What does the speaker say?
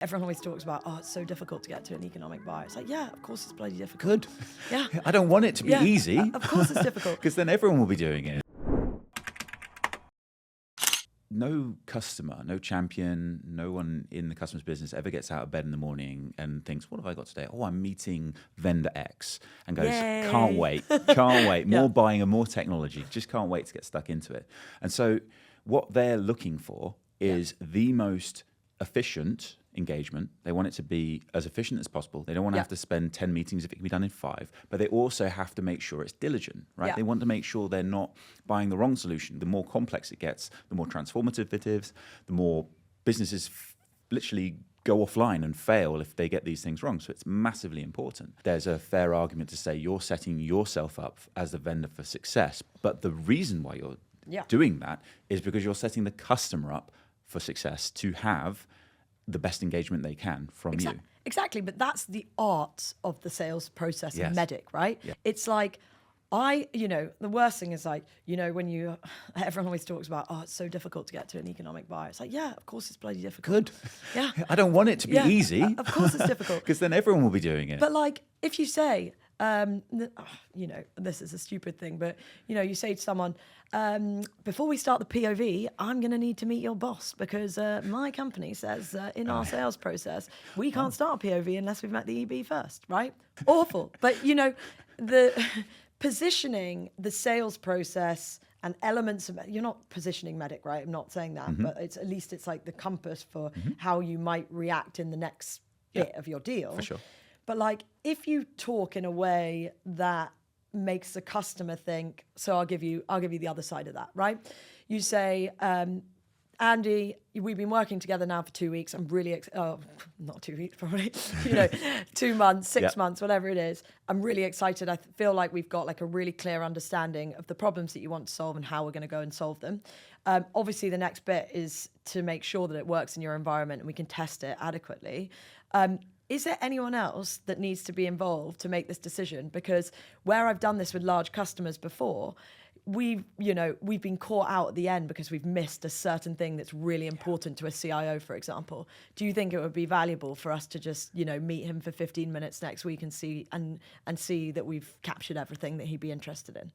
Everyone always talks about, oh, it's so difficult to get to an economic buyer. It's like, yeah, of course it's bloody difficult. Good. Yeah. I don't want it to be easy. Of course it's difficult. Because then everyone will be doing it. No customer, no champion, no one in the customer's business ever gets out of bed in the morning and thinks, what have I got today? Oh, I'm meeting vendor X, and goes, Yay. can't wait, more Yeah. buying and more technology, just can't wait to get stuck into it. And so what they're looking for is the most efficient engagement. They want it to be as efficient as possible. They don't want to have to spend 10 meetings if it can be done in 5, but they also have to make sure it's diligent, right? Yeah. They want to make sure they're not buying the wrong solution. The more complex it gets, the more transformative it is, the more businesses literally go offline and fail if they get these things wrong. So it's massively important. There's a fair argument to say you're setting yourself up as the vendor for success, but the reason why you're doing that is because you're setting the customer up for success to have the best engagement they can from you. Exactly, but that's the art of the sales process in MEDDIC, right? Yeah. It's like, the worst thing is like, when everyone always talks about, oh, it's so difficult to get to an economic buyer. It's like, yeah, of course it's bloody difficult. Good. Yeah. I don't want it to be easy. Of course it's difficult. Because then everyone will be doing it. But like, if you say, this is a stupid thing, but you say to someone, before we start the POV, I'm going to need to meet your boss because my company says in our sales process, we can't start a POV unless we've met the EB first, right? Awful. But the positioning the sales process and elements of you're not positioning MEDDIC, right? I'm not saying that, but it's at least it's like the compass for how you might react in the next bit of your deal. For sure. But like, if you talk in a way that makes the customer think, so I'll give you the other side of that, right? You say, Andy, we've been working together now for 2 weeks. I'm really, not 2 weeks probably, 2 months, 6 months, whatever it is. I'm really excited. I feel like we've got like a really clear understanding of the problems that you want to solve and how we're going to go and solve them. Obviously, the next bit is to make sure that it works in your environment and we can test it adequately. Is there anyone else that needs to be involved to make this decision? Because where I've done this with large customers before, we've been caught out at the end because we've missed a certain thing that's really important to a CIO, for example. Do you think it would be valuable for us to just, meet him for 15 minutes next week and see that we've captured everything that he'd be interested in?